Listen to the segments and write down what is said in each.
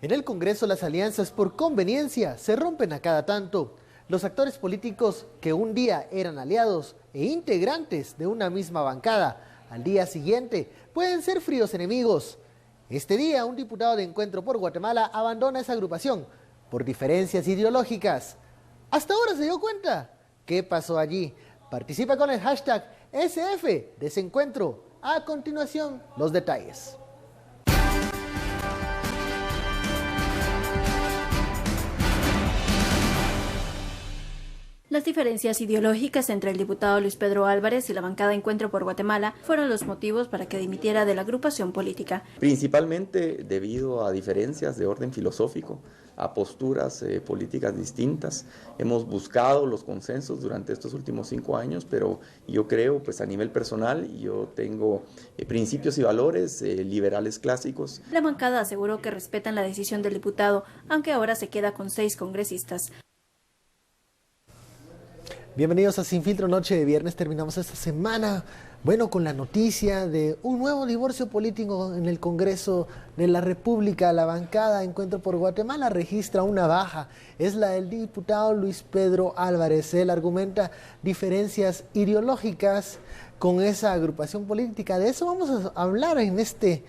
En el Congreso las alianzas por conveniencia se rompen a cada tanto. Los actores políticos que un día eran aliados e integrantes de una misma bancada, al día siguiente pueden ser fríos enemigos. Este día un diputado de Encuentro por Guatemala abandona esa agrupación por diferencias ideológicas. ¿Hasta ahora se dio cuenta? ¿Qué pasó allí? Participa con el hashtag #Desencuentro. A continuación, los detalles. Las diferencias ideológicas entre el diputado Luis Pedro Álvarez y la bancada Encuentro por Guatemala fueron los motivos para que dimitiera de la agrupación política. Principalmente debido a diferencias de orden filosófico, a posturas políticas distintas. Hemos buscado los consensos durante estos últimos 5 años, pero yo creo, pues a nivel personal, yo tengo principios y valores liberales clásicos. La bancada aseguró que respetan la decisión del diputado, aunque ahora se queda con 6 congresistas. Bienvenidos a Sin Filtro, noche de viernes. Terminamos esta semana, con la noticia de un nuevo divorcio político en el Congreso de la República. La bancada Encuentro por Guatemala registra una baja. Es la del diputado Luis Pedro Álvarez. Él argumenta diferencias ideológicas con esa agrupación política. De eso vamos a hablar en este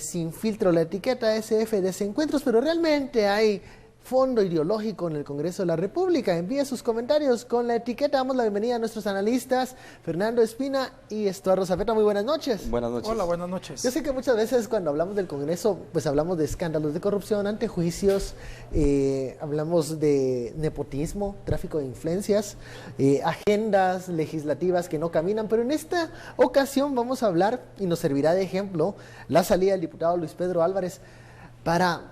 Sin Filtro, la etiqueta SF Desencuentros, pero realmente hay fondo ideológico en el Congreso de la República. Envíe sus comentarios con la etiqueta. Damos la bienvenida a nuestros analistas, Fernando Espina y Estuardo Zapeta. Muy buenas noches. Buenas noches. Hola, buenas noches. Yo sé que muchas veces cuando hablamos del Congreso, pues hablamos de escándalos de corrupción, antejuicios, hablamos de nepotismo, tráfico de influencias, agendas legislativas que no caminan, pero en esta ocasión vamos a hablar, y nos servirá de ejemplo, la salida del diputado Luis Pedro Álvarez para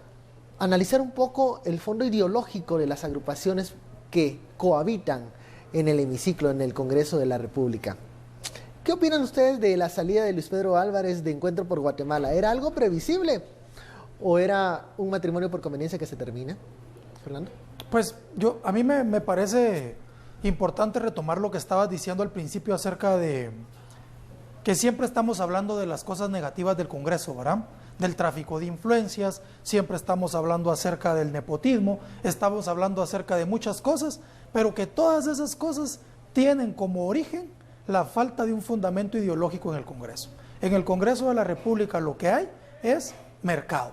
analizar un poco el fondo ideológico de las agrupaciones que cohabitan en el hemiciclo, en el Congreso de la República. ¿Qué opinan ustedes de la salida de Luis Pedro Álvarez de Encuentro por Guatemala? ¿Era algo previsible o era un matrimonio por conveniencia que se termina? Fernando. Pues a mí me parece importante retomar lo que estabas diciendo al principio acerca de que siempre estamos hablando de las cosas negativas del Congreso, ¿verdad? Del tráfico de influencias, siempre estamos hablando acerca del nepotismo, estamos hablando acerca de muchas cosas, pero que todas esas cosas tienen como origen la falta de un fundamento ideológico en el Congreso. En el Congreso de la República lo que hay es mercado.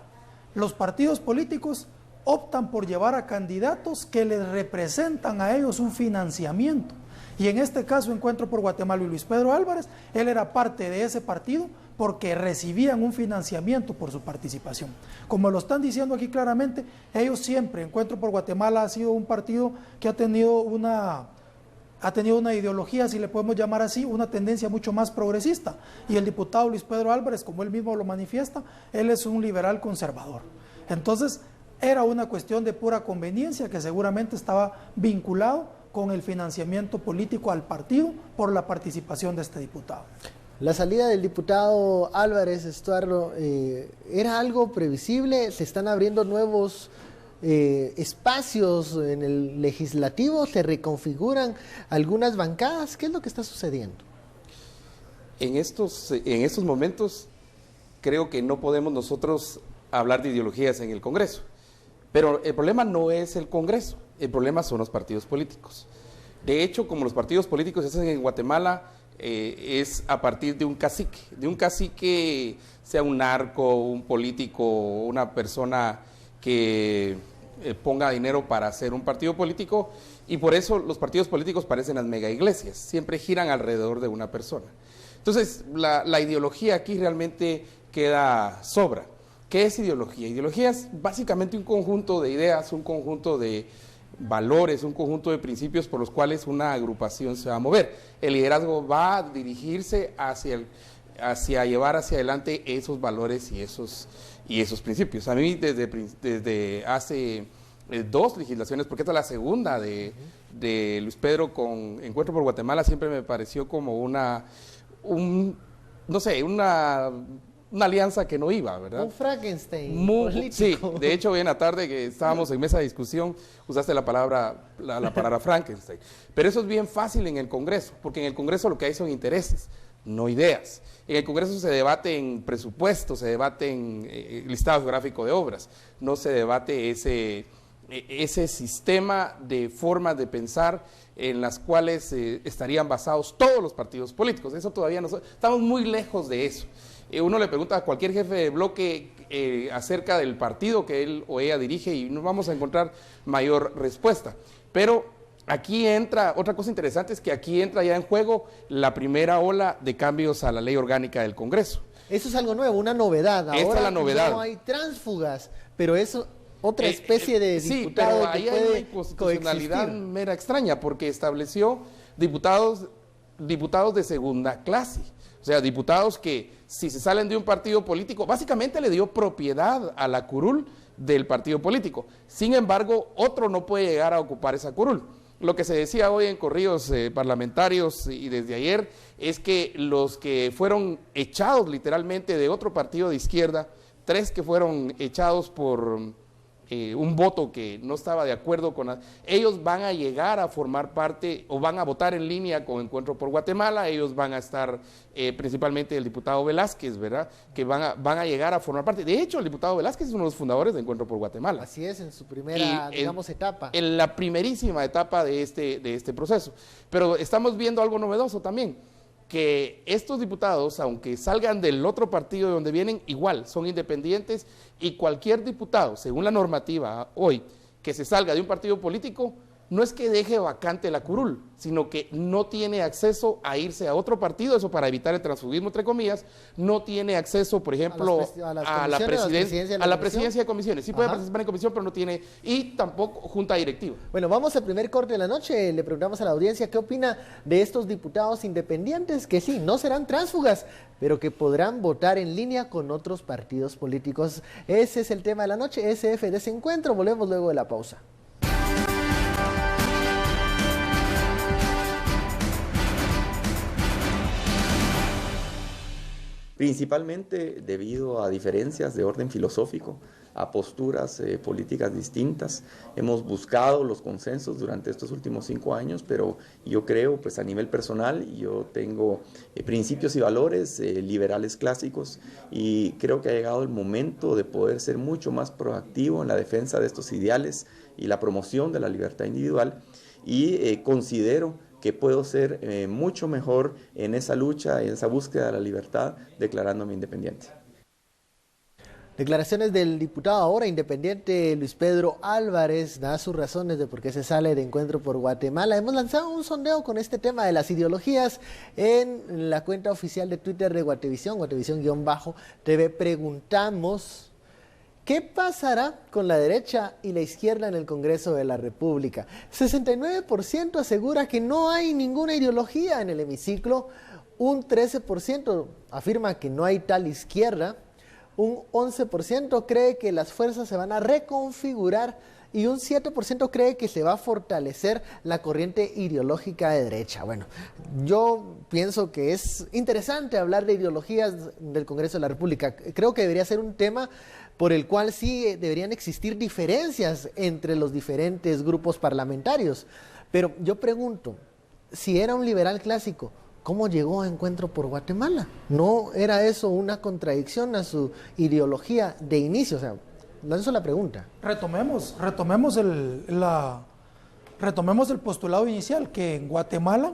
Los partidos políticos optan por llevar a candidatos que les representan a ellos un financiamiento. Y en este caso, Encuentro por Guatemala y Luis Pedro Álvarez, él era parte de ese partido porque recibían un financiamiento por su participación. Como lo están diciendo aquí claramente, ellos siempre, Encuentro por Guatemala ha sido un partido que ha tenido una ideología, si le podemos llamar así, una tendencia mucho más progresista. Y el diputado Luis Pedro Álvarez, como él mismo lo manifiesta, él es un liberal conservador. Entonces, era una cuestión de pura conveniencia que seguramente estaba vinculado con el financiamiento político al partido por la participación de este diputado. La salida del diputado Álvarez, Estuardo, ¿era algo previsible? ¿Se están abriendo nuevos espacios en el legislativo? ¿Se reconfiguran algunas bancadas? ¿Qué es lo que está sucediendo? En estos momentos creo que no podemos nosotros hablar de ideologías en el Congreso, pero el problema no es el Congreso, el problema son los partidos políticos. De hecho, como los partidos políticos se hacen en Guatemala, es a partir de un cacique, sea un narco, un político, una persona que ponga dinero para hacer un partido político, y por eso los partidos políticos parecen las mega iglesias, siempre giran alrededor de una persona. Entonces, la ideología aquí realmente sobra. ¿Qué es ideología? Ideología es básicamente un conjunto de ideas, un conjunto de valores, un conjunto de principios por los cuales una agrupación se va a mover. El liderazgo va a dirigirse hacia llevar hacia adelante esos valores y esos principios. A mí desde hace 2 legislaciones, porque esta es la segunda de Luis Pedro con Encuentro por Guatemala, siempre me pareció como una alianza que no iba, ¿verdad? Un Frankenstein político. Sí, de hecho hoy en la tarde que estábamos en mesa de discusión, usaste la palabra Frankenstein. Pero eso es bien fácil en el Congreso, porque en el Congreso lo que hay son intereses. no ideas. En el Congreso se debate en presupuesto, se debate en listado geográfico de obras, no se debate ese sistema de formas de pensar en las cuales estarían basados todos los partidos políticos. Eso todavía no, estamos muy lejos de eso. Uno le pregunta a cualquier jefe de bloque acerca del partido que él o ella dirige y no vamos a encontrar mayor respuesta. Pero aquí entra, otra cosa interesante es que aquí entra ya en juego la primera ola de cambios a la ley orgánica del Congreso. Eso es algo nuevo, una novedad. Ahora esta es la novedad. No hay tránsfugas, pero eso otra especie de diputado sí, pero ahí que hay puede una inconstitucionalidad coexistir. mera extraña porque estableció diputados de segunda clase. O sea, diputados que si se salen de un partido político, básicamente le dio propiedad a la curul del partido político. Sin embargo, otro no puede llegar a ocupar esa curul. Lo que se decía hoy en corridos parlamentarios y desde ayer es que los que fueron echados literalmente de otro partido de izquierda, 3 que fueron echados por un voto que no estaba de acuerdo con... Ellos van a llegar a formar parte o van a votar en línea con Encuentro por Guatemala, ellos van a estar, principalmente el diputado Velázquez, ¿verdad? Que van a llegar a formar parte. De hecho, el diputado Velázquez es uno de los fundadores de Encuentro por Guatemala. Así es, en su primera, digamos, etapa. En la primerísima etapa de este proceso. Pero estamos viendo algo novedoso también, que estos diputados, aunque salgan del otro partido de donde vienen, igual son independientes y cualquier diputado, según la normativa hoy, que se salga de un partido político, no es que deje vacante la curul, sino que no tiene acceso a irse a otro partido, eso para evitar el transfugismo, entre comillas, no tiene acceso, por ejemplo, a la presidencia de comisiones. Sí puede participar en comisión, pero no tiene, y tampoco junta directiva. Bueno, vamos al primer corte de la noche, le preguntamos a la audiencia qué opina de estos diputados independientes que sí, no serán tránsfugas, pero que podrán votar en línea con otros partidos políticos. Ese es el tema de la noche, SF de ese encuentro, volvemos luego de la pausa. Principalmente debido a diferencias de orden filosófico, a posturas políticas distintas. Hemos buscado los consensos durante estos últimos 5 años, pero yo creo, pues a nivel personal, yo tengo principios y valores liberales clásicos y creo que ha llegado el momento de poder ser mucho más proactivo en la defensa de estos ideales y la promoción de la libertad individual y considero que puedo ser mucho mejor en esa lucha, en esa búsqueda de la libertad, declarándome independiente. Declaraciones del diputado ahora independiente Luis Pedro Álvarez, da sus razones de por qué se sale de Encuentro por Guatemala. Hemos lanzado un sondeo con este tema de las ideologías en la cuenta oficial de Twitter de Guatevisión, Guatevisión-TV. Preguntamos: ¿qué pasará con la derecha y la izquierda en el Congreso de la República? 69% asegura que no hay ninguna ideología en el hemiciclo, un 13% afirma que no hay tal izquierda, un 11% cree que las fuerzas se van a reconfigurar y un 7% cree que se va a fortalecer la corriente ideológica de derecha. Bueno, yo pienso que es interesante hablar de ideologías del Congreso de la República. Creo que debería ser un tema por el cual sí deberían existir diferencias entre los diferentes grupos parlamentarios. Pero yo pregunto, si era un liberal clásico, ¿cómo llegó a Encuentro por Guatemala? ¿No era eso una contradicción a su ideología de inicio? O sea, lanzo la pregunta. Retomemos el postulado inicial, que en Guatemala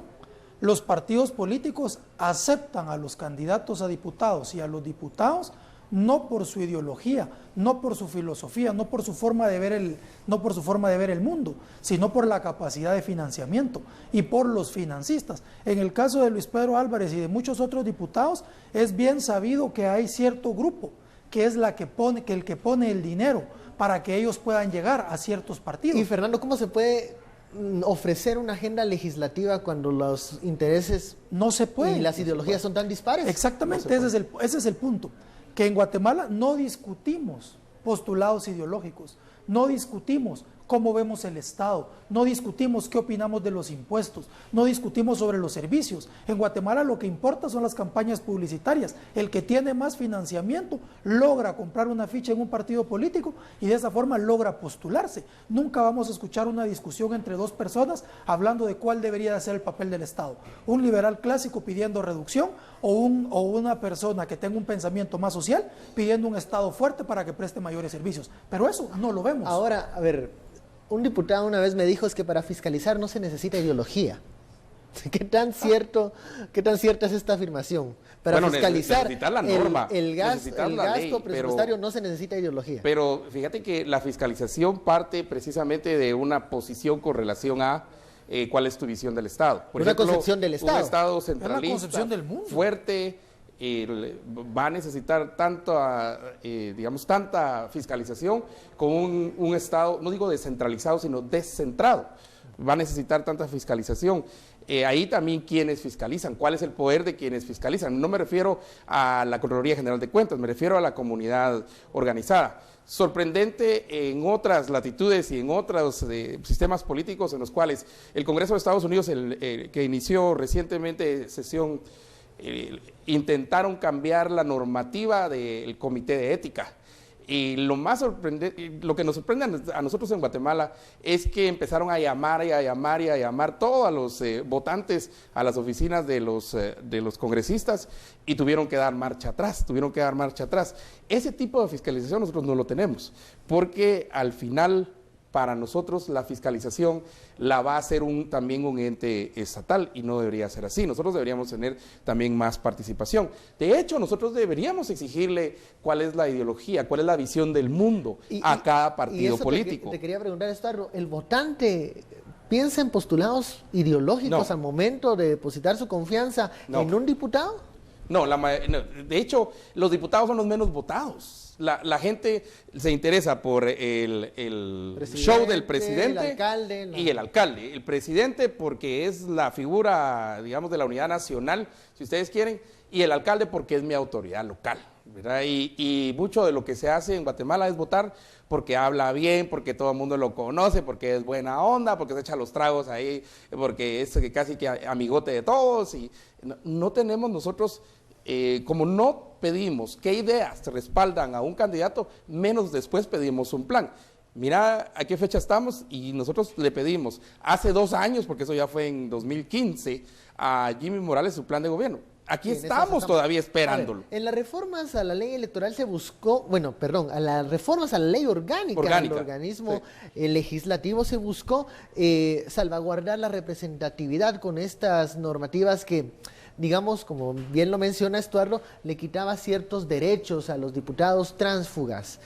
los partidos políticos aceptan a los candidatos a diputados y a los diputados no por su ideología, no por su filosofía, no por su forma de ver el mundo, sino por la capacidad de financiamiento y por los financistas. En el caso de Luis Pedro Álvarez y de muchos otros diputados, es bien sabido que hay cierto grupo que es el que pone el dinero para que ellos puedan llegar a ciertos partidos. Y Fernando, ¿cómo se puede ofrecer una agenda legislativa cuando los intereses no se puede, y las ideologías son tan dispares? Exactamente, ese es el punto. Que en Guatemala no discutimos postulados ideológicos, no discutimos cómo vemos el Estado, no discutimos qué opinamos de los impuestos, no discutimos sobre los servicios. En Guatemala lo que importa son las campañas publicitarias. El que tiene más financiamiento logra comprar una ficha en un partido político y de esa forma logra postularse. Nunca vamos a escuchar una discusión entre dos personas hablando de cuál debería ser el papel del Estado. Un liberal clásico pidiendo reducción o una persona que tenga un pensamiento más social pidiendo un Estado fuerte para que preste mayores servicios. Pero eso no lo vemos. Ahora, a ver, un diputado una vez me dijo es que para fiscalizar no se necesita ideología. ¿Qué tan cierta es esta afirmación? Para fiscalizar la norma, el gasto presupuestario pero, no se necesita ideología. Pero fíjate que la fiscalización parte precisamente de una posición con relación a cuál es tu visión del Estado. Por ejemplo, concepción del Estado. Un Estado Es la centralista, concepción del mundo. fuerte, va a necesitar tanta fiscalización como un Estado, no digo descentralizado, sino descentrado. Va a necesitar tanta fiscalización. Ahí también quienes fiscalizan, cuál es el poder de quienes fiscalizan. No me refiero a la Contraloría General de Cuentas, me refiero a la comunidad organizada. Sorprendente en otras latitudes y en otros sistemas políticos en los cuales el Congreso de Estados Unidos, que inició recientemente sesión, intentaron cambiar la normativa del Comité de Ética. Y lo más sorprendente, lo que nos sorprende a nosotros en Guatemala es que empezaron a llamar todos los votantes a las oficinas de los congresistas y tuvieron que dar marcha atrás, Ese tipo de fiscalización nosotros no lo tenemos, porque al final para nosotros la fiscalización la va a hacer también un ente estatal y no debería ser así. Nosotros deberíamos tener también más participación. De hecho, nosotros deberíamos exigirle cuál es la ideología, cuál es la visión del mundo a cada partido político. Te quería preguntar esto, ¿el votante piensa en postulados ideológicos al momento de depositar su confianza en un diputado? No, de hecho, los diputados son los menos votados. La gente se interesa por el show del presidente y el alcalde. El presidente porque es la figura, digamos, de la unidad nacional, si ustedes quieren, y el alcalde porque es mi autoridad local, ¿verdad? Y mucho de lo que se hace en Guatemala es votar porque habla bien, porque todo el mundo lo conoce, porque es buena onda, porque se echa los tragos ahí, porque es casi que amigote de todos. Y no tenemos nosotros... como no pedimos qué ideas respaldan a un candidato, menos después pedimos un plan. Mira a qué fecha estamos y nosotros le pedimos hace 2 años, porque eso ya fue en 2015, a Jimmy Morales su plan de gobierno. Aquí estamos todavía esperándolo. Ver, en las reformas a la ley electoral se buscó, a las reformas a la ley orgánica. del organismo legislativo se buscó salvaguardar la representatividad con estas normativas que, digamos, como bien lo menciona Estuardo, le quitaba ciertos derechos a los diputados tránsfugas.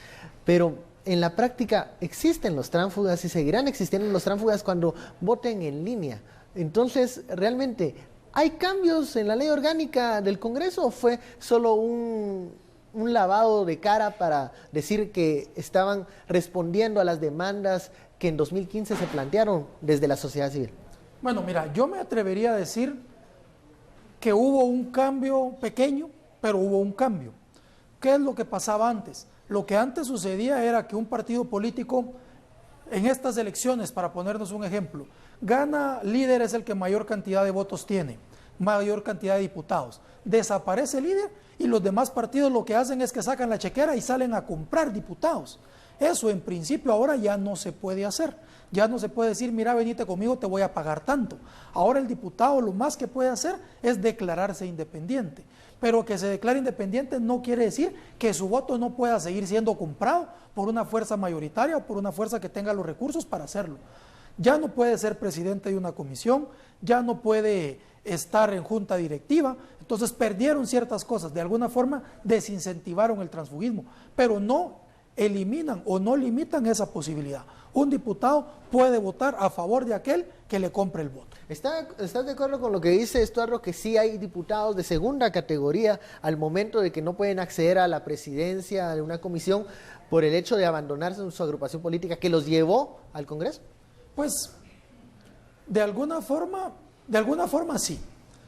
Pero en la práctica existen los tránsfugas y seguirán existiendo los tránsfugas cuando voten en línea. Entonces, realmente, ¿hay cambios en la ley orgánica del Congreso o fue solo un lavado de cara para decir que estaban respondiendo a las demandas que en 2015 se plantearon desde la sociedad civil? Bueno, mira, yo me atrevería a decir que hubo un cambio pequeño, pero hubo un cambio. ¿Qué es lo que pasaba antes? Lo que antes sucedía era que un partido político en estas elecciones, para ponernos un ejemplo, gana líder, es el que mayor cantidad de votos tiene, mayor cantidad de diputados. Desaparece el líder y los demás partidos lo que hacen es que sacan la chequera y salen a comprar diputados. Eso en principio ahora ya no se puede hacer. Ya no se puede decir, mira, venite conmigo, te voy a pagar tanto. Ahora el diputado lo más que puede hacer es declararse independiente. Pero que se declare independiente no quiere decir que su voto no pueda seguir siendo comprado por una fuerza mayoritaria o por una fuerza que tenga los recursos para hacerlo. Ya no puede ser presidente de una comisión, ya no puede estar en junta directiva. Entonces perdieron ciertas cosas, de alguna forma desincentivaron el transfugismo, pero no eliminan o no limitan esa posibilidad. Un diputado puede votar a favor de aquel que le compre el voto. ¿Estás de acuerdo con lo que dice Estuardo, que sí hay diputados de segunda categoría al momento de que no pueden acceder a la presidencia de una comisión por el hecho de abandonarse su agrupación política que los llevó al Congreso? Pues, de alguna forma sí.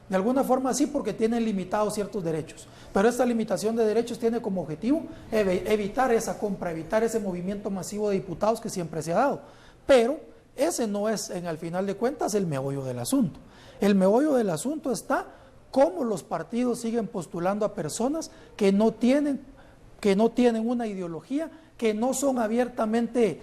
De alguna forma sí, porque tienen limitados ciertos derechos. Pero esta limitación de derechos tiene como objetivo evitar esa compra, evitar ese movimiento masivo de diputados que siempre se ha dado. Pero ese no es, al final de cuentas, el meollo del asunto. El meollo del asunto está cómo los partidos siguen postulando a personas que no tienen una ideología, que no son abiertamente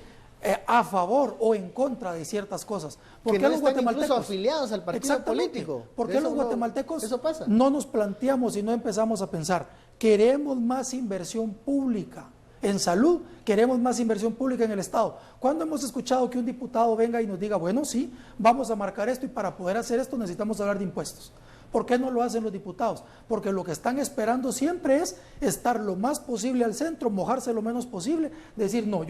a favor o en contra de ciertas cosas. ¿Por qué no los guatemaltecos incluso afiliados al partido político? ¿Por qué los guatemaltecos no nos planteamos y no empezamos a pensar, queremos más inversión pública en salud, queremos más inversión pública en el Estado? ¿Cuándo hemos escuchado que un diputado venga y nos diga, bueno, sí, vamos a marcar esto y para poder hacer esto necesitamos hablar de impuestos? ¿Por qué no lo hacen los diputados? Porque lo que están esperando siempre es estar lo más posible al centro, mojarse lo menos posible, decir, no,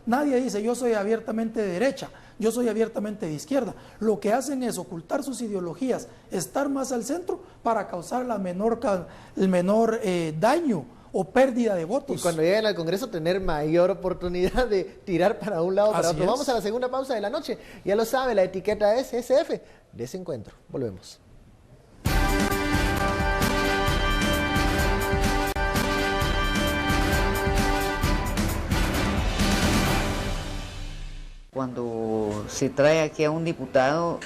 nadie dice yo soy abiertamente de derecha, yo soy abiertamente de izquierda. Lo que hacen es ocultar sus ideologías, estar más al centro para causar el menor daño o pérdida de votos. Y cuando lleguen al Congreso tener mayor oportunidad de tirar para un lado o para otro. Vamos a la segunda pausa de la noche. Ya lo sabe, la etiqueta es SF. Desencuentro. Volvemos. Cuando se trae aquí a un diputado,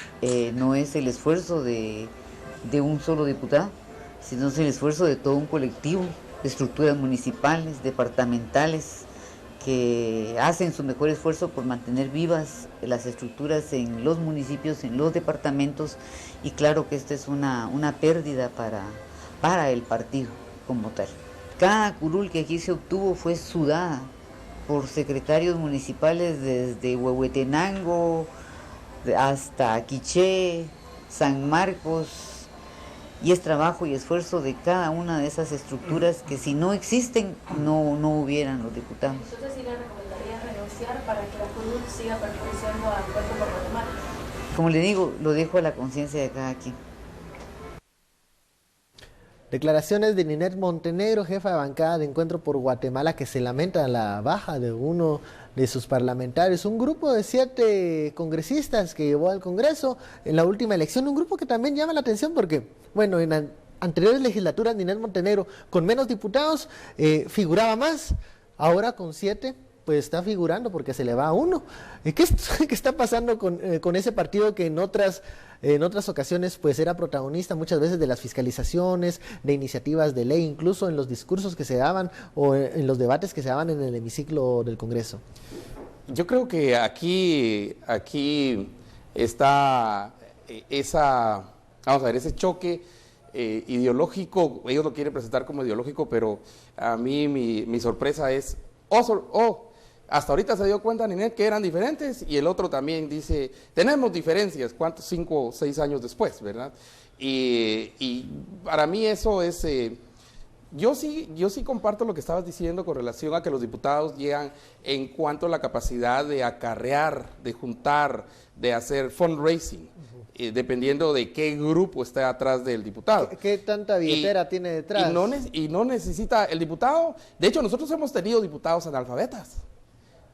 no es el esfuerzo de un solo diputado, sino es el esfuerzo de todo un colectivo, de estructuras municipales, departamentales, que hacen su mejor esfuerzo por mantener vivas las estructuras en los municipios, en los departamentos, y claro que esta es una pérdida para el partido como tal. Cada curul que aquí se obtuvo fue sudada por secretarios municipales desde Huehuetenango hasta Quiché, San Marcos, y es trabajo y esfuerzo de cada una de esas estructuras que si no existen no hubieran los diputados. ¿Entonces sí le recomendaría renunciar para que la curul siga perteneciendo al Cuerpo por Guatemala? Como le digo, lo dejo a la conciencia de cada quien. Declaraciones de Ninette Montenegro, jefa de bancada de Encuentro por Guatemala, que se lamenta la baja de uno de sus parlamentarios. Un grupo de 7 congresistas que llevó al Congreso en la última elección. Un grupo que también llama la atención porque, bueno, en anteriores legislaturas Ninette Montenegro con menos diputados figuraba más. Ahora con 7 pues está figurando porque se le va a uno. ¿Qué está pasando con ese partido que en otras ocasiones pues era protagonista muchas veces de las fiscalizaciones, de iniciativas de ley, incluso en los discursos que se daban o en los debates que se daban en el hemiciclo del Congreso? Yo creo que aquí está ese choque ideológico. Ellos lo quieren presentar como ideológico, pero a mí mi sorpresa es, hasta ahorita se dio cuenta Ninette que eran diferentes, y el otro también dice, tenemos diferencias, ¿cuántos? 5 o 6 años después, ¿verdad? Y para mí eso es, yo sí comparto lo que estabas diciendo con relación a que los diputados llegan en cuanto a la capacidad de acarrear, de juntar, de hacer fundraising, dependiendo de qué grupo está atrás del diputado. ¿Qué tanta billetera tiene detrás? Y no necesita el diputado. De hecho, nosotros hemos tenido diputados analfabetas.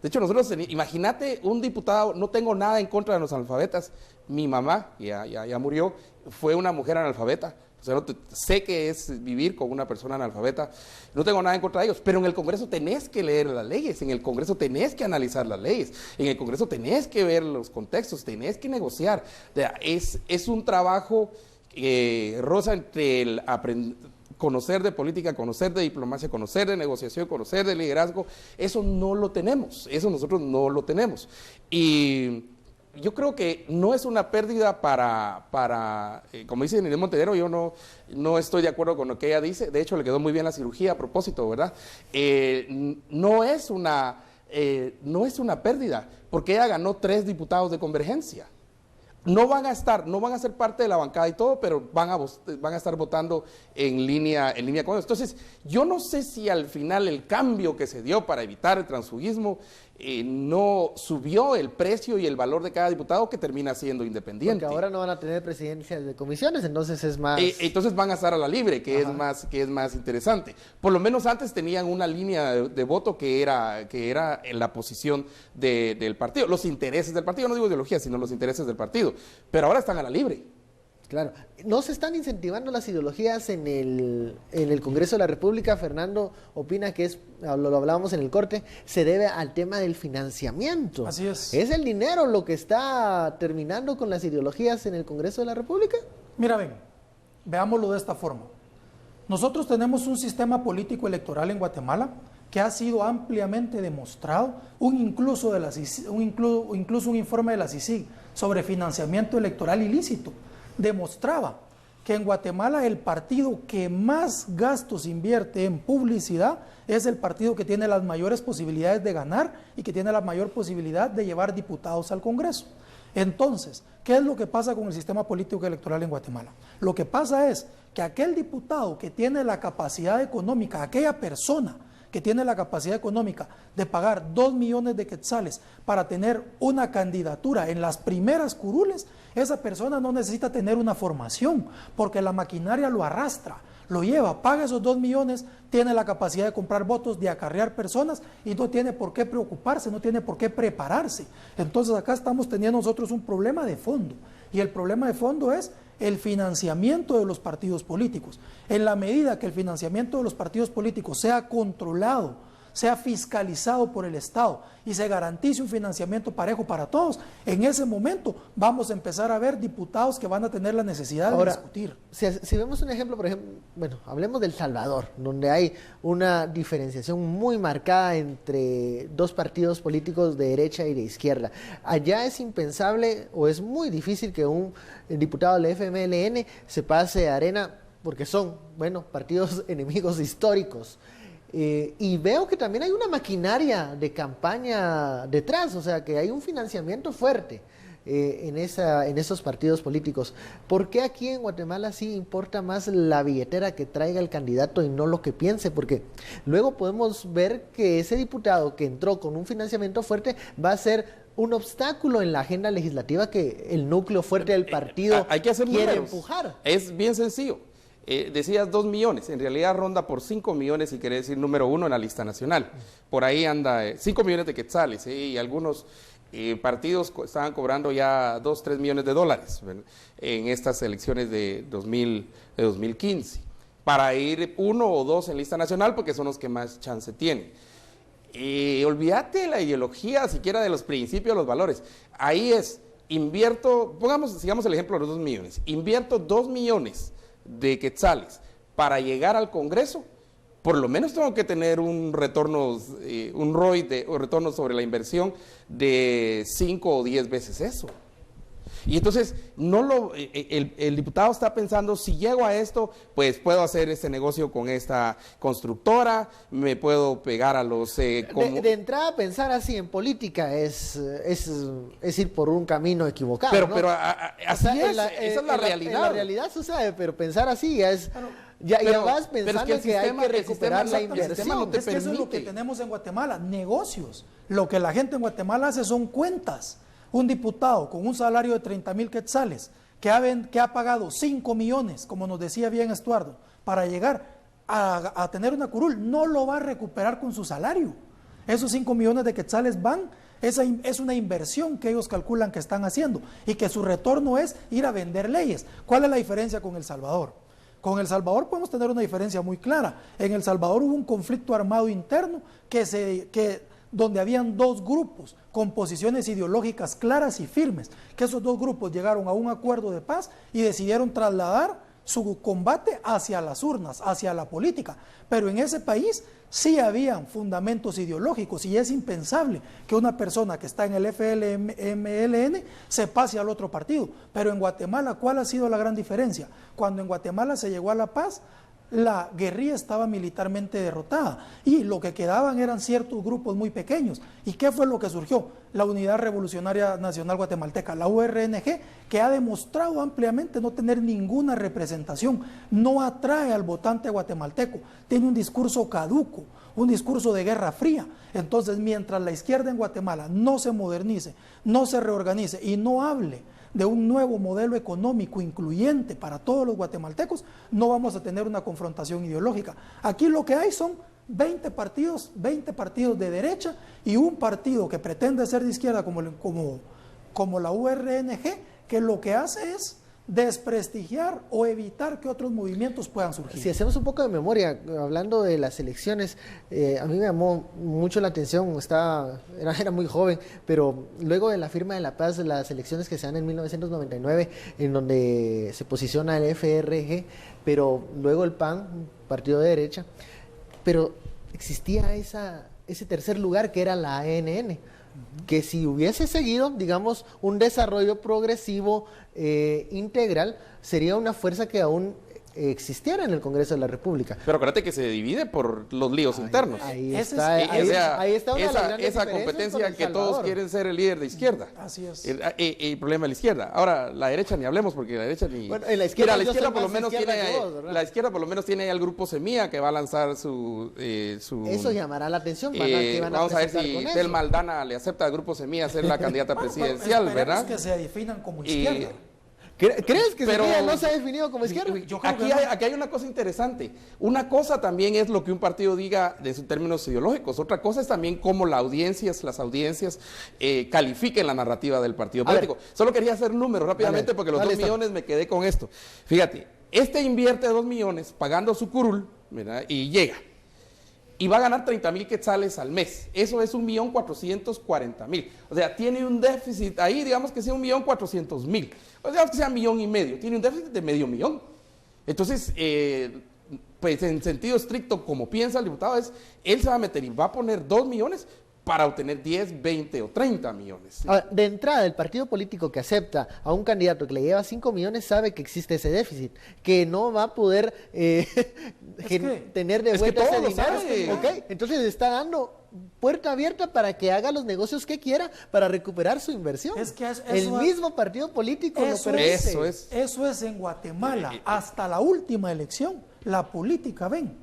De hecho, imagínate un diputado, no tengo nada en contra de los analfabetas. Mi mamá, ya murió, fue una mujer analfabeta. O sea, sé que es vivir con una persona analfabeta. No tengo nada en contra de ellos, pero en el Congreso tenés que leer las leyes, en el Congreso tenés que analizar las leyes, en el Congreso tenés que ver los contextos, tenés que negociar. O sea, es un trabajo, Rosa, entre el conocer de política, conocer de diplomacia, conocer de negociación, conocer de liderazgo. Eso no lo tenemos, eso nosotros no lo tenemos. Y yo creo que no es una pérdida como dice Ninette Montenegro, yo no estoy de acuerdo con lo que ella dice. De hecho, le quedó muy bien la cirugía a propósito, ¿verdad? No es una pérdida, porque ella ganó 3 diputados de Convergencia. No van a ser parte de la bancada y todo, pero van a estar votando en línea con eso. Entonces, yo no sé si al final el cambio que se dio para evitar el transfugismo no subió el precio y el valor de cada diputado, que termina siendo independiente. Porque ahora no van a tener presidencias de comisiones, entonces es más... entonces van a estar a la libre, que es más interesante. Por lo menos antes tenían una línea de voto que era en la posición del partido, los intereses del partido, no digo ideología, sino los intereses del partido, pero ahora están a la libre. Claro, no se están incentivando las ideologías en el Congreso de la República. Fernando opina que lo hablábamos en el corte, se debe al tema del financiamiento. Así es. ¿Es el dinero lo que está terminando con las ideologías en el Congreso de la República? Mira, veámoslo de esta forma. Nosotros tenemos un sistema político electoral en Guatemala que ha sido ampliamente demostrado, incluso un informe de la CICIG sobre financiamiento electoral ilícito, demostraba que en Guatemala el partido que más gastos invierte en publicidad es el partido que tiene las mayores posibilidades de ganar y que tiene la mayor posibilidad de llevar diputados al Congreso. Entonces, ¿qué es lo que pasa con el sistema político electoral en Guatemala? Lo que pasa es que aquel diputado que tiene la capacidad económica, aquella persona que tiene la capacidad económica de pagar 2 millones de quetzales para tener una candidatura en las primeras curules, esa persona no necesita tener una formación, porque la maquinaria lo arrastra, lo lleva, paga esos 2 millones, tiene la capacidad de comprar votos, de acarrear personas y no tiene por qué preocuparse, no tiene por qué prepararse. Entonces acá estamos teniendo nosotros un problema de fondo, y el problema de fondo es el financiamiento de los partidos políticos. En la medida que el financiamiento de los partidos políticos sea controlado, sea fiscalizado por el Estado y se garantice un financiamiento parejo para todos, en ese momento vamos a empezar a ver diputados que van a tener la necesidad de discutir. Si vemos un ejemplo, por ejemplo, bueno, hablemos del Salvador, donde hay una diferenciación muy marcada entre dos partidos políticos de derecha y de izquierda. Allá es impensable o es muy difícil que un diputado del FMLN se pase a Arena, porque son, bueno, partidos enemigos históricos. Y veo que también hay una maquinaria de campaña detrás, o sea que hay un financiamiento fuerte en esos partidos políticos. ¿Por qué aquí en Guatemala sí importa más la billetera que traiga el candidato y no lo que piense? Porque luego podemos ver que ese diputado que entró con un financiamiento fuerte va a ser un obstáculo en la agenda legislativa que el núcleo fuerte del partido hay que hacer quiere números. empujar. Es bien sencillo. Decías 2 millones, en realidad ronda por 5 millones si querés decir número 1 en la lista nacional. Por ahí anda 5 millones de quetzales, y algunos partidos estaban cobrando ya 2, 3 millones de dólares, ¿verdad?, en estas elecciones de 2015, para ir 1 o 2 en lista nacional porque son los que más chance tienen. Olvídate de la ideología, siquiera de los principios, los valores. Ahí es, sigamos el ejemplo de los 2 millones, invierto 2 millones de quetzales para llegar al Congreso, por lo menos tengo que tener un retorno, un ROI o retorno sobre la inversión de 5 o 10 veces eso. Y entonces el diputado está pensando, si llego a esto, pues puedo hacer este negocio con esta constructora, me puedo pegar a los... De entrada, pensar así en política es ir por un camino equivocado, Pero, ¿no? pero así es, esa es la realidad. En la realidad sucede, pero pensar así ya es... Ya vas pensando que hay que recuperar la inversión. Es que eso es lo que tenemos en Guatemala, negocios. Lo que la gente en Guatemala hace son cuentas. Un diputado con un salario de 30,000 quetzales que ha pagado 5 millones, como nos decía bien Estuardo, para llegar a tener una curul, no lo va a recuperar con su salario. Esos 5 millones de quetzales es una inversión que ellos calculan que están haciendo y que su retorno es ir a vender leyes. ¿Cuál es la diferencia con El Salvador? Con El Salvador podemos tener una diferencia muy clara. En El Salvador hubo un conflicto armado interno donde habían 2 grupos con posiciones ideológicas claras y firmes, que esos 2 grupos llegaron a un acuerdo de paz y decidieron trasladar su combate hacia las urnas, hacia la política. Pero en ese país sí habían fundamentos ideológicos y es impensable que una persona que está en el FMLN se pase al otro partido. Pero en Guatemala, ¿cuál ha sido la gran diferencia? Cuando en Guatemala se llegó a la paz, la guerrilla estaba militarmente derrotada y lo que quedaban eran ciertos grupos muy pequeños. ¿Y qué fue lo que surgió? La Unidad Revolucionaria Nacional Guatemalteca, la URNG, que ha demostrado ampliamente no tener ninguna representación, no atrae al votante guatemalteco, tiene un discurso caduco, un discurso de guerra fría. Entonces, mientras la izquierda en Guatemala no se modernice, no se reorganice y no hable de un nuevo modelo económico incluyente para todos los guatemaltecos, no vamos a tener una confrontación ideológica. Aquí lo que hay son 20 partidos de derecha y un partido que pretende ser de izquierda como la URNG, que lo que hace es desprestigiar o evitar que otros movimientos puedan surgir. Si hacemos un poco de memoria, hablando de las elecciones, a mí me llamó mucho la atención, era muy joven, pero luego de la firma de la paz, de las elecciones que se dan en 1999, en donde se posiciona el FRG, pero luego el PAN, partido de derecha, pero existía ese tercer lugar que era la ANN, que si hubiese seguido, digamos, un desarrollo progresivo integral, sería una fuerza que aún existiera en el Congreso de la República. Pero acuérdate que se divide por los líos internos. Ahí Ese está, Ahí una de las grandes esa diferencias competencia con El que todos Salvador. quieren ser el líder de izquierda. Así es. El problema de la izquierda. Ahora, la derecha ni hablemos, porque la derecha ni... Bueno, en la izquierda Mira, la yo izquierda soy por lo más menos izquierda tiene... que vos, ¿verdad? La izquierda por lo menos tiene ahí al grupo Semilla que va a lanzar su... Eso llamará la atención. Vamos a ver presentar si con eso. Tel Maldana le acepta al grupo Semilla ser la candidata presidencial, Esperemos ¿verdad? que se definan como Y- izquierda. ¿Crees que Pero- Semilla no se ha definido como izquierda? Yo creo Aquí que no. aquí hay una cosa interesante. Una cosa también es lo que un partido diga de sus términos ideológicos. Otra cosa es también cómo las audiencias califiquen la narrativa del partido A ver. político. Solo quería hacer números rápidamente Dale, porque los dale, 2 millones me quedé con esto. Fíjate, invierte 2 millones pagando su curul, ¿verdad? Y llega. Y va a ganar 30,000 quetzales al mes. Eso es 1,440,000. O sea, tiene un déficit ahí, digamos que sea 1,400,000. O sea, digamos que sea 1,5 millones. Tiene un déficit de medio millón. Entonces, pues en sentido estricto, como piensa el diputado, él se va a meter y va a poner 2 millones para obtener 10, 20 o 30 millones. ¿sí? Ahora, de entrada, el partido político que acepta a un candidato que le lleva 5 millones sabe que existe ese déficit, que no va a poder tener de es que vuelta ese todos lo dinero. saben. ¿Ok? Entonces le está dando puerta abierta para que haga los negocios que quiera para recuperar su inversión. Es que el mismo partido político lo eso permite. Eso es. En Guatemala. Hasta la última elección, la política, ven.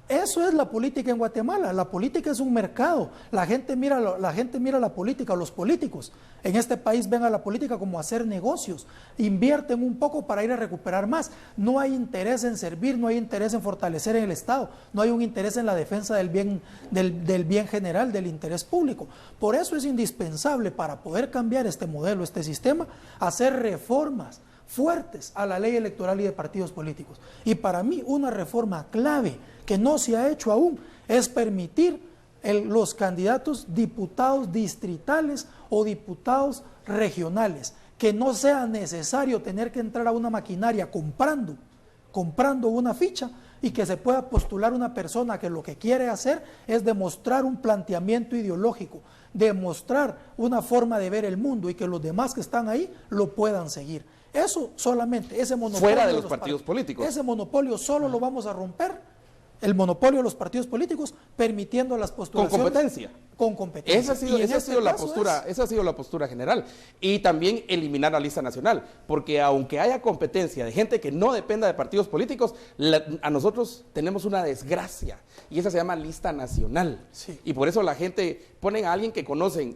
Eso es la política en Guatemala. La política es un mercado. La gente mira la política, los políticos en este país ven a la política como hacer negocios. Invierten un poco para ir a recuperar más. No hay interés en servir, no hay interés en fortalecer el Estado, no hay un interés en la defensa del bien general, del interés público. Por eso es indispensable, para poder cambiar este modelo, este sistema, hacer reformas fuertes a la ley electoral y de partidos políticos. Y para mí una reforma clave que no se ha hecho aún es permitir los candidatos diputados distritales o diputados regionales, que no sea necesario tener que entrar a una maquinaria comprando una ficha y que se pueda postular una persona que lo que quiere hacer es demostrar un planteamiento ideológico, demostrar una forma de ver el mundo y que los demás que están ahí lo puedan seguir. Eso solamente, ese monopolio Fuera de los partidos políticos. Ese monopolio solo lo vamos a romper, el monopolio de los partidos políticos, permitiendo las postulaciones. Con competencia. Con competencia. Esa ha sido la postura general. Y también eliminar la lista nacional, porque aunque haya competencia de gente que no dependa de partidos políticos, a nosotros tenemos una desgracia, y esa se llama lista nacional. Sí. Y por eso la gente pone a alguien que conocen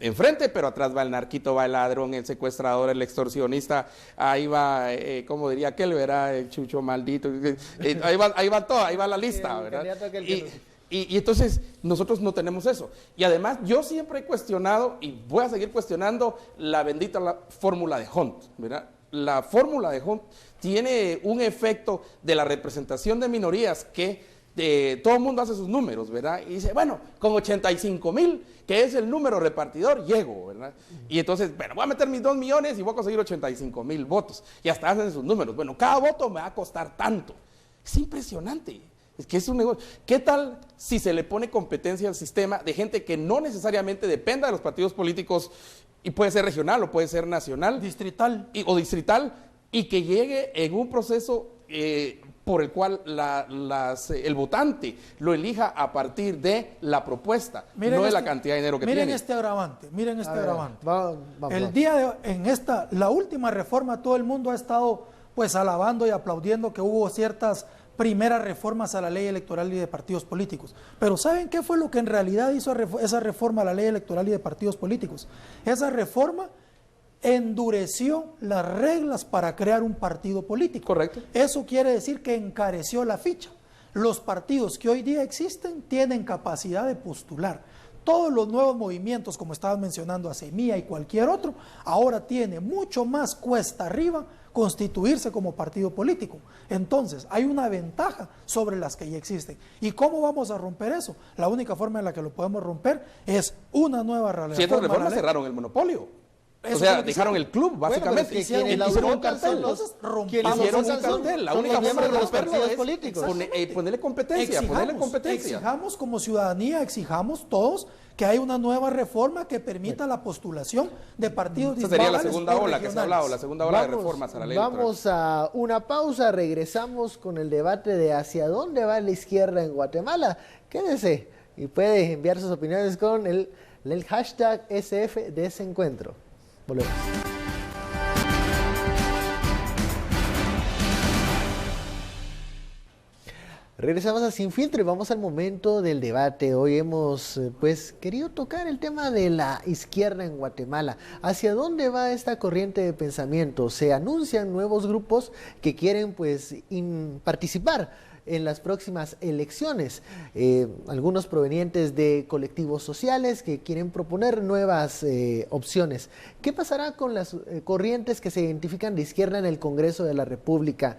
enfrente, pero atrás va el narquito, va el ladrón, el secuestrador, el extorsionista, ahí va, como diría aquel, ¿verdad? El chucho maldito, ahí va todo, ahí va la lista, El ¿verdad? candidato aquel que Y entonces nosotros no tenemos eso. Y además yo siempre he cuestionado, y voy a seguir cuestionando, la bendita fórmula de Hunt, ¿verdad? La fórmula de Hunt tiene un efecto de la representación de minorías que todo el mundo hace sus números, ¿verdad? Y dice, bueno, con 85,000, que es el número repartidor, llego, ¿verdad? Y entonces, bueno, voy a meter mis 2 millones y voy a conseguir 85,000 votos. Y hasta hacen sus números. Bueno, cada voto me va a costar tanto. Es impresionante. Es que es un negocio. ¿Qué tal si se le pone competencia al sistema de gente que no necesariamente dependa de los partidos políticos, y puede ser regional o puede ser nacional? Distrital. O distrital, y que llegue en un proceso por el cual el votante lo elija a partir de la propuesta, no de la cantidad de dinero que tiene. Miren este agravante. Vamos. La última reforma, todo el mundo ha estado pues alabando y aplaudiendo que hubo ciertas primeras reformas a la ley electoral y de partidos políticos. Pero ¿saben qué fue lo que en realidad hizo esa reforma a la ley electoral y de partidos políticos? Esa reforma endureció las reglas para crear un partido político. Correcto. Eso quiere decir que encareció la ficha. Los partidos que hoy día existen tienen capacidad de postular, Todos los nuevos movimientos, como estabas mencionando a Semilla y cualquier otro, ahora tiene mucho más cuesta arriba constituirse como partido político. Entonces, hay una ventaja sobre las que ya existen. ¿Y cómo vamos a romper eso? La única forma en la que lo podemos romper es una nueva realidad. Si estas reformas cerraron el monopolio. Eso o sea, es dejaron el club, básicamente. Hicieron un cartel. Entonces, Hicieron un cartel. La única forma de los romperlo partidos es políticos. ponerle competencia. Exijamos como ciudadanía, exijamos todos que hay una nueva reforma que permita la postulación de partidos Esa sería la dispares segunda o ola que se ha hablado, la segunda ola de reformas a la ley Vamos a una pausa, regresamos con el debate de hacia dónde va la izquierda en Guatemala. Quédese y puede enviar sus opiniones con el hashtag SF de ese encuentro. Volvemos. Regresamos a Sin Filtro y vamos al momento del debate. Hoy hemos querido tocar el tema de la izquierda en Guatemala. ¿Hacia dónde va esta corriente de pensamiento? Se anuncian nuevos grupos que quieren participar en las próximas elecciones, algunos provenientes de colectivos sociales que quieren proponer nuevas opciones. ¿Qué pasará con las corrientes que se identifican de izquierda en el Congreso de la República?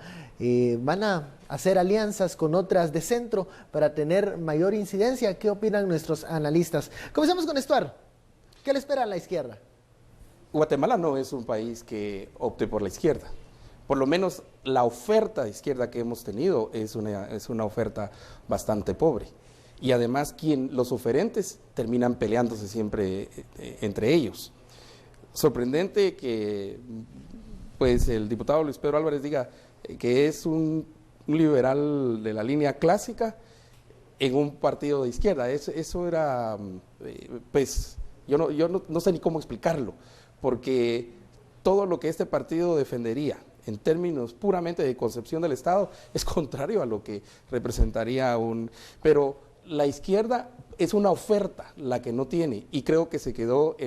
¿Van a hacer alianzas con otras de centro para tener mayor incidencia? ¿Qué opinan nuestros analistas? Comencemos con Estuar. ¿Qué le espera a la izquierda? Guatemala no es un país que opte por la izquierda. Por lo menos la oferta de izquierda que hemos tenido es una oferta bastante pobre. Y además los oferentes terminan peleándose siempre entre ellos. Sorprendente que pues el diputado Luis Pedro Álvarez diga que es un liberal de la línea clásica en un partido de izquierda. Eso era, pues, yo no sé ni cómo explicarlo, porque todo lo que este partido defendería en términos puramente de concepción del Estado es contrario a lo que representaría pero la izquierda es una oferta la que no tiene, y creo que se quedó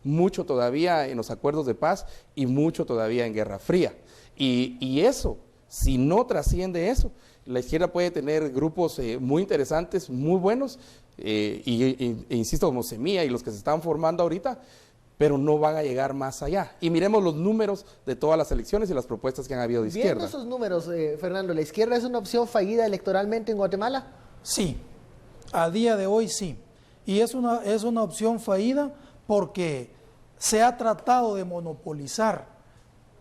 mucho todavía en los acuerdos de paz y mucho todavía en Guerra Fría, y eso, si no trasciende eso, la izquierda puede tener grupos muy interesantes, muy buenos, insisto, como Semilla y los que se están formando ahorita, pero no van a llegar más allá. Y miremos los números de todas las elecciones y las propuestas que han habido de izquierda. Viendo esos números, Fernando, ¿la izquierda es una opción fallida electoralmente en Guatemala? Sí, a día de hoy sí. Y es una opción fallida porque se ha tratado de monopolizar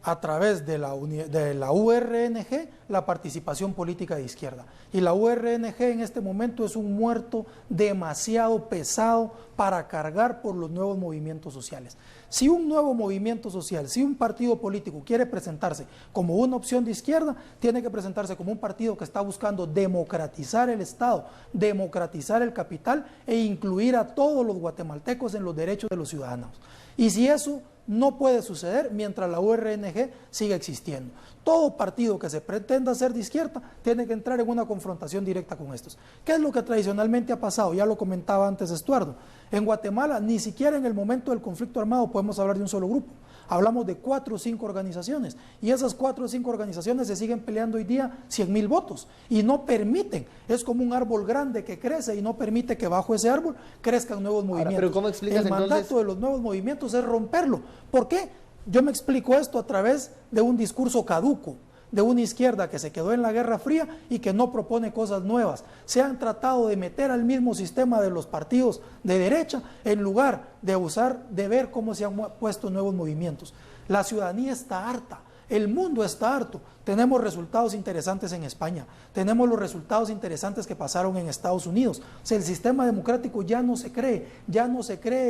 a través de la URNG la participación política de izquierda. Y la URNG en este momento es un muerto demasiado pesado para cargar por los nuevos movimientos sociales. Si un nuevo movimiento social, si un partido político quiere presentarse como una opción de izquierda, tiene que presentarse como un partido que está buscando democratizar el Estado, democratizar el capital e incluir a todos los guatemaltecos en los derechos de los ciudadanos. Y si eso no puede suceder mientras la URNG siga existiendo. Todo partido que se pretenda ser de izquierda tiene que entrar en una confrontación directa con estos. ¿Qué es lo que tradicionalmente ha pasado? Ya lo comentaba antes Estuardo. En Guatemala, ni siquiera en el momento del conflicto armado podemos hablar de un solo grupo. Hablamos de 4 o 5 organizaciones, y esas 4 o 5 organizaciones se siguen peleando hoy día 100,000 votos, y no permiten, es como un árbol grande que crece y no permite que bajo ese árbol crezcan nuevos movimientos. Pero ¿cómo explicas el mandato entonces? de los nuevos movimientos es romperlo. ¿Por qué? Yo me explico esto a través de un discurso caduco, de una izquierda que se quedó en la Guerra Fría y que no propone cosas nuevas. Se han tratado de meter al mismo sistema de los partidos de derecha en lugar de ver cómo se han puesto nuevos movimientos. La ciudadanía está harta, el mundo está harto. Tenemos resultados interesantes en España, tenemos los resultados interesantes que pasaron en Estados Unidos. O sea, el sistema democrático ya no se cree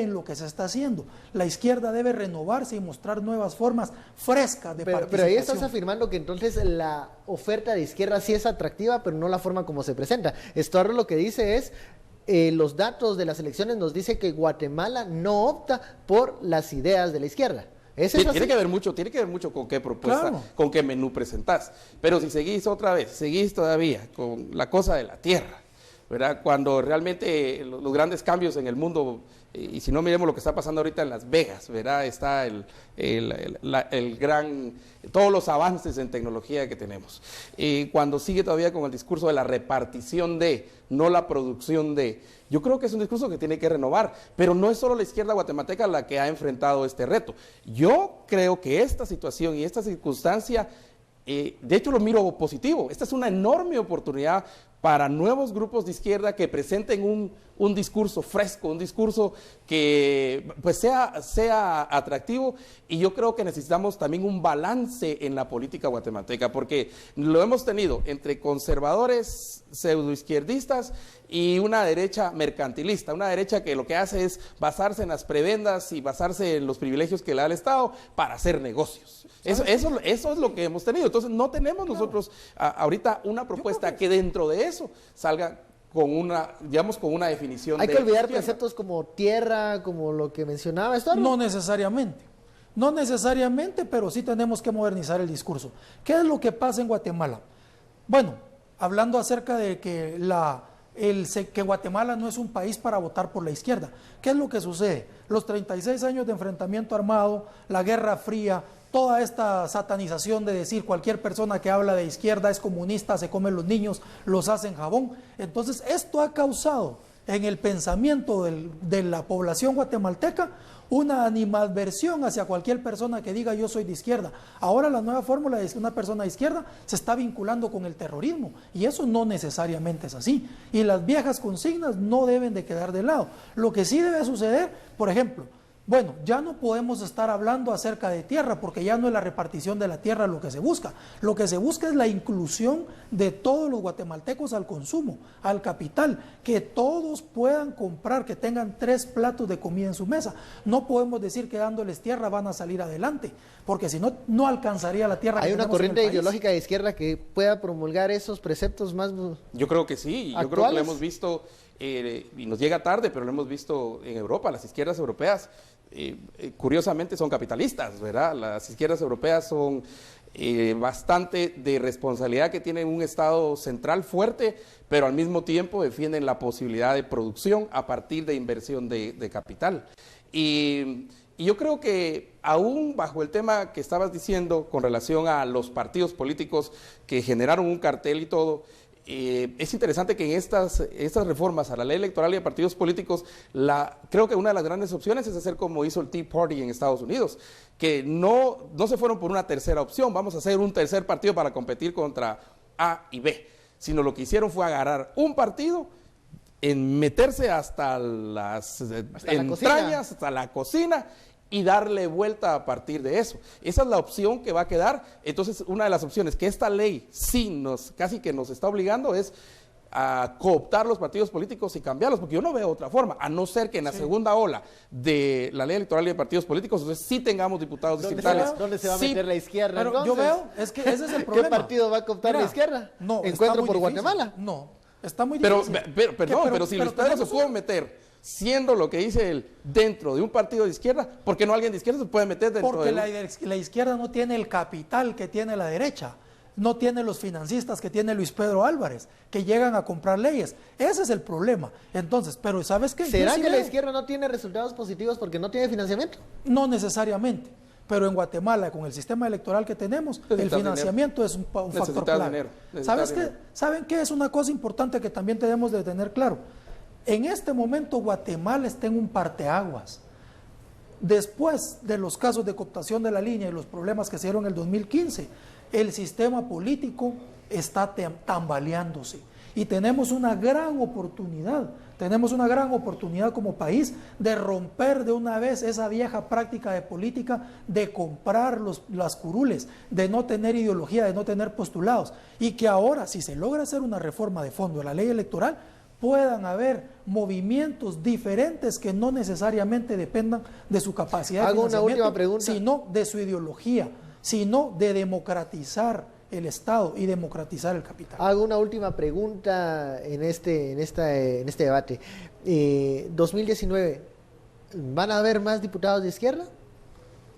en lo que se está haciendo. La izquierda debe renovarse y mostrar nuevas formas frescas de participación. Pero ahí estás afirmando que entonces la oferta de izquierda sí es atractiva, pero no la forma como se presenta. Estuardo lo que dice es, los datos de las elecciones nos dice que Guatemala no opta por las ideas de la izquierda. Tiene que ver mucho con qué propuesta, claro, con qué menú presentás. Pero si seguís todavía con la cosa de la tierra, ¿verdad? Cuando realmente los grandes cambios en el mundo, y si no miremos lo que está pasando ahorita en Las Vegas, ¿verdad? Está todos los avances en tecnología que tenemos. Cuando sigue todavía con el discurso de la repartición de, no la producción de, yo creo que es un discurso que tiene que renovar, pero no es solo la izquierda guatemalteca la que ha enfrentado este reto. Yo creo que esta situación y esta circunstancia, de hecho lo miro positivo. Esta es una enorme oportunidad para nuevos grupos de izquierda que presenten un discurso fresco, un discurso que pues sea atractivo, y yo creo que necesitamos también un balance en la política guatemalteca, porque lo hemos tenido entre conservadores pseudoizquierdistas y una derecha mercantilista, una derecha que lo que hace es basarse en las prebendas y basarse en los privilegios que le da el Estado para hacer negocios. Eso es lo que hemos tenido. Entonces no tenemos nosotros ahorita una propuesta que dentro de eso salga con una, digamos, con una definición. Hay que olvidar conceptos como tierra, como lo que mencionaba esto. No necesariamente. No necesariamente, pero sí tenemos que modernizar el discurso. ¿Qué es lo que pasa en Guatemala? Bueno, hablando acerca de que que Guatemala no es un país para votar por la izquierda. ¿Qué es lo que sucede? Los 36 años de enfrentamiento armado, la Guerra Fría, toda esta satanización de decir cualquier persona que habla de izquierda es comunista, se come los niños, los hacen jabón. Entonces esto ha causado en el pensamiento de la población guatemalteca una animadversión hacia cualquier persona que diga yo soy de izquierda. Ahora la nueva fórmula es que una persona de izquierda se está vinculando con el terrorismo, y eso no necesariamente es así, y las viejas consignas no deben de quedar de lado. Lo que sí debe suceder, por ejemplo, bueno, ya no podemos estar hablando acerca de tierra, porque ya no es la repartición de la tierra lo que se busca. Lo que se busca es la inclusión de todos los guatemaltecos al consumo, al capital, que todos puedan comprar, que tengan 3 platos de comida en su mesa. No podemos decir que dándoles tierra van a salir adelante, porque si no, no alcanzaría la tierra. ¿Hay una corriente ideológica de izquierda que pueda promulgar esos preceptos más Yo creo que sí, yo creo que lo hemos visto, y nos llega tarde, pero lo hemos visto en Europa. Las izquierdas europeas curiosamente son capitalistas, ¿verdad? Las izquierdas europeas son bastante de responsabilidad, que tienen un Estado central fuerte, pero al mismo tiempo defienden la posibilidad de producción a partir de inversión de capital. Y yo creo que aún bajo el tema que estabas diciendo con relación a los partidos políticos que generaron un cartel y todo, es interesante que en estas reformas a la ley electoral y a partidos políticos, creo que una de las grandes opciones es hacer como hizo el Tea Party en Estados Unidos, que no se fueron por una tercera opción, vamos a hacer un tercer partido para competir contra A y B, sino lo que hicieron fue agarrar un partido, meterse hasta las entrañas, hasta la cocina, y darle vuelta a partir de eso. Esa es la opción que va a quedar. Entonces, una de las opciones que esta ley sí casi que nos está obligando es a cooptar los partidos políticos y cambiarlos, porque yo no veo otra forma, a no ser que en la segunda ola de la ley electoral y de partidos políticos, entonces sí tengamos diputados distritales. ¿Dónde se va a meter la izquierda? Pero yo veo, es que ese es el problema. ¿Qué partido va a cooptar la izquierda? No, ¿Encuentro por Guatemala? No, está muy difícil. Pero si los Pedro se pueden meter siendo lo que dice él dentro de un partido de izquierda, ¿por qué no alguien de izquierda se puede meter dentro de la izquierda no tiene el capital que tiene la derecha, no tiene los financistas que tiene Luis Pedro Álvarez, que llegan a comprar leyes. Ese es el problema. Entonces, pero ¿sabes qué? ¿Será que la izquierda no tiene resultados positivos porque no tiene financiamiento? No necesariamente. Pero en Guatemala, con el sistema electoral que tenemos, el financiamiento es un factor clave. ¿Saben qué? Es una cosa importante que también tenemos de tener claro. En este momento Guatemala está en un parteaguas. Después de los casos de cooptación de la línea y los problemas que se dieron en el 2015, el sistema político está tambaleándose. Y tenemos una gran oportunidad como país de romper de una vez esa vieja práctica de política de comprar las curules, de no tener ideología, de no tener postulados. Y que ahora, si se logra hacer una reforma de fondo de la ley electoral, puedan haber movimientos diferentes que no necesariamente dependan de su capacidad de financiamiento, una última pregunta, sino de su ideología, sino de democratizar el Estado y democratizar el capital. Hago una última pregunta en este debate. 2019, ¿van a haber más diputados de izquierda?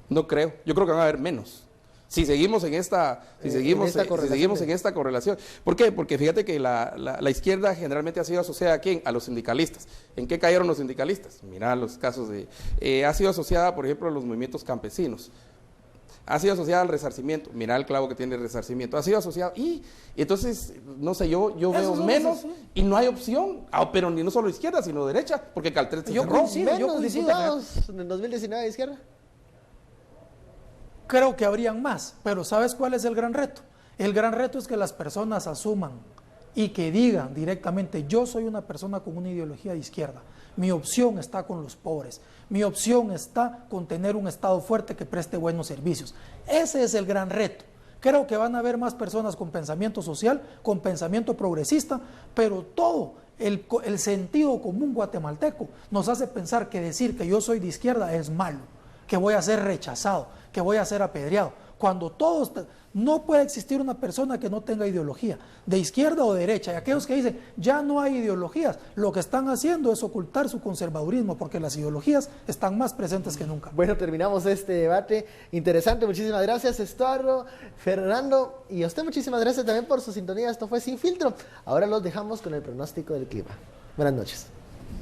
No creo, yo creo que van a haber menos. Si seguimos en esta, si seguimos en esta correlación. ¿Por qué? Porque fíjate que la izquierda generalmente ha sido asociada ¿a quién? A los sindicalistas. ¿En qué cayeron los sindicalistas? Mira los casos de... ha sido asociada, por ejemplo, a los movimientos campesinos. Ha sido asociada al resarcimiento. Mira el clavo que tiene el resarcimiento. Ha sido asociado. Y entonces, no sé, yo veo menos y no hay opción. Pero ni no solo izquierda, sino derecha, porque Caltrete yo cerró. coincido, diputados en el 2019 de izquierda. Creo que habrían más, pero ¿sabes cuál es el gran reto? El gran reto es que las personas asuman y que digan directamente, yo soy una persona con una ideología de izquierda, mi opción está con los pobres, mi opción está con tener un Estado fuerte que preste buenos servicios. Ese es el gran reto. Creo que van a haber más personas con pensamiento social, con pensamiento progresista, pero todo el sentido común guatemalteco nos hace pensar que decir que yo soy de izquierda es malo, que voy a ser rechazado, que voy a ser apedreado. Cuando todos, no puede existir una persona que no tenga ideología, de izquierda o derecha. Y aquellos que dicen, ya no hay ideologías, lo que están haciendo es ocultar su conservadurismo, porque las ideologías están más presentes que nunca. Bueno, terminamos este debate interesante. Muchísimas gracias, Estuardo, Fernando, y a usted muchísimas gracias también por su sintonía. Esto fue Sin Filtro. Ahora los dejamos con el pronóstico del clima. Buenas noches.